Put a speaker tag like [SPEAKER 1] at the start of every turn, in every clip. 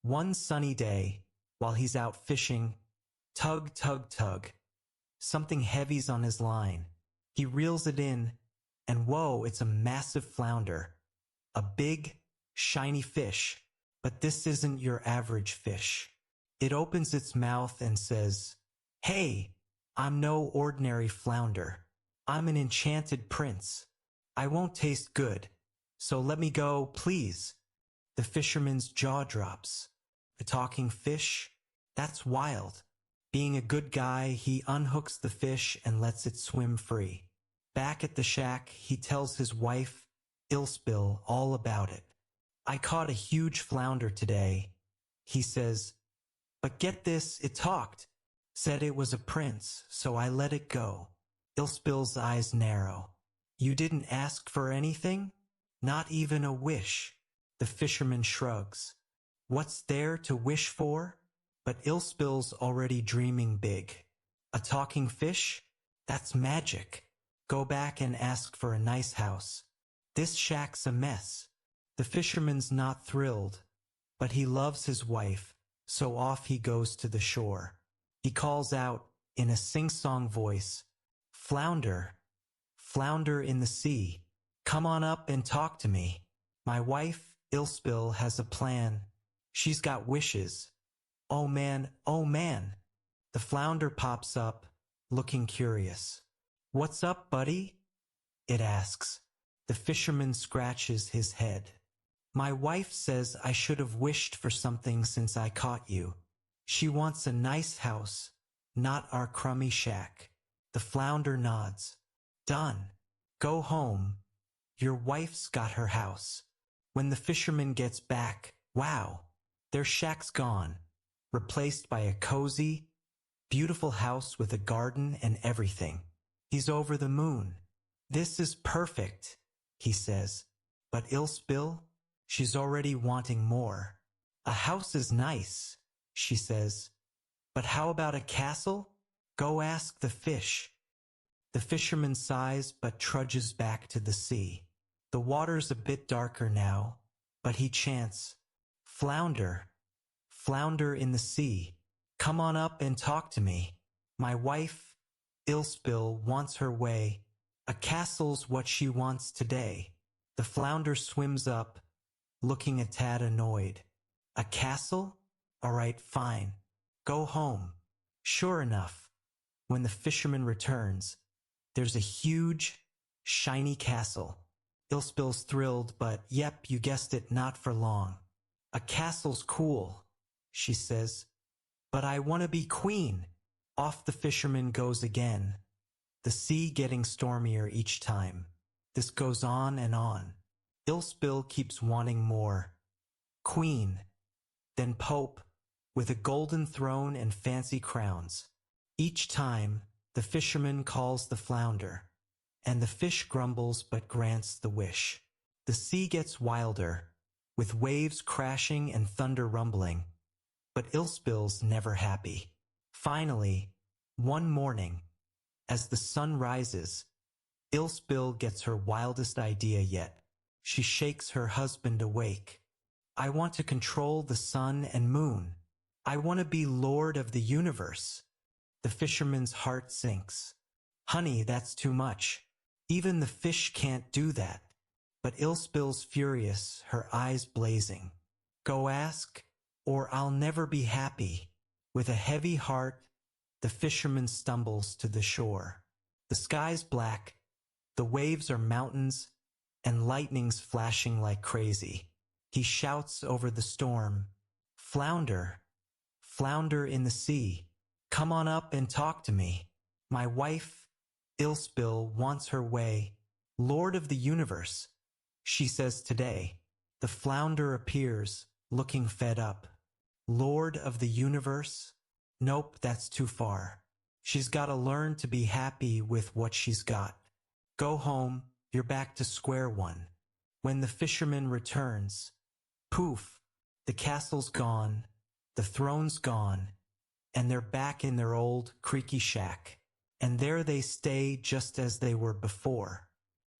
[SPEAKER 1] One sunny day, while he's out fishing, tug, tug, tug. Something heavy's on his line. He reels it in, and whoa, it's a massive flounder. A big, shiny fish, but this isn't your average fish. It opens its mouth and says, "Hey, I'm no ordinary flounder. I'm an enchanted prince. I won't taste good, so let me go, please." The fisherman's jaw drops. A talking fish? That's wild. Being a good guy, he unhooks the fish and lets it swim free. Back at the shack, he tells his wife, Ilsebil, all about it. "I caught a huge flounder today," he says. "But get this, it talked. Said it was a prince, so I let it go." Ilsebil's eyes narrow. "You didn't ask for anything? Not even a wish?" The fisherman shrugs. What's there to wish for? But Ilsebil's already dreaming big. A talking fish? That's magic. Go back and ask for a nice house. This shack's a mess. The fisherman's not thrilled, but he loves his wife, so off he goes to the shore. He calls out, in a sing-song voice, "Flounder, flounder in the sea, come on up and talk to me. My wife, Ilsebil, has a plan. She's got wishes. Oh man, oh man." The flounder pops up, looking curious. "What's up, buddy?" it asks. The fisherman scratches his head. "My wife says I should have wished for something since I caught you. She wants a nice house, not our crummy shack." The flounder nods. "Done. Go home. Your wife's got her house." When the fisherman gets back, wow, their shack's gone, replaced by a cozy, beautiful house with a garden and everything. He's over the moon. "This is perfect," he says. But Ilsebil, she's already wanting more. "A house is nice," she says. "But how about a castle? Go ask the fish." The fisherman sighs but trudges back to the sea. The water's a bit darker now, but he chants, "Flounder, flounder in the sea, come on up and talk to me. My wife, Ilsebil, wants her way. A castle's what she wants today." The flounder swims up, looking a tad annoyed. "A castle? All right, fine. Go home." Sure enough, when the fisherman returns, there's a huge, shiny castle. Ilsebil's thrilled, but yep, you guessed it, not for long. "A castle's cool," she says, "but I want to be queen." Off the fisherman goes again, the sea getting stormier each time. This goes on and on. Ilsebil keeps wanting more. Queen, then Pope, with a golden throne and fancy crowns. Each time, the fisherman calls the flounder, and the fish grumbles but grants the wish. The sea gets wilder, with waves crashing and thunder rumbling. But Ilsebil's never happy. Finally, one morning, as the sun rises, Ilsebil gets her wildest idea yet. She shakes her husband awake. "I want to control the sun and moon. I want to be lord of the universe." The fisherman's heart sinks. "Honey, that's too much. Even the fish can't do that." But Ilsebil's furious, her eyes blazing. "Go ask, or I'll never be happy." With a heavy heart, the fisherman stumbles to the shore. The sky's black, the waves are mountains, and lightning's flashing like crazy. He shouts over the storm, "Flounder, flounder in the sea, come on up and talk to me. My wife, Ilsebil, wants her way. Lord of the universe," she says today. The flounder appears, looking fed up. "Lord of the universe? Nope, that's too far. She's got to learn to be happy with what she's got. Go home, you're back to square one." When the fisherman returns, poof, the castle's gone, the throne's gone, and they're back in their old, creaky shack. And there they stay just as they were before.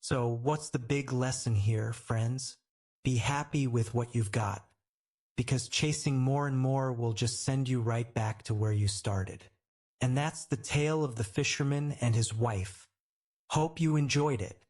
[SPEAKER 1] So what's the big lesson here, friends? Be happy with what you've got. because chasing more and more will just send you right back to where you started. And that's the tale of the fisherman and his wife. Hope you enjoyed it.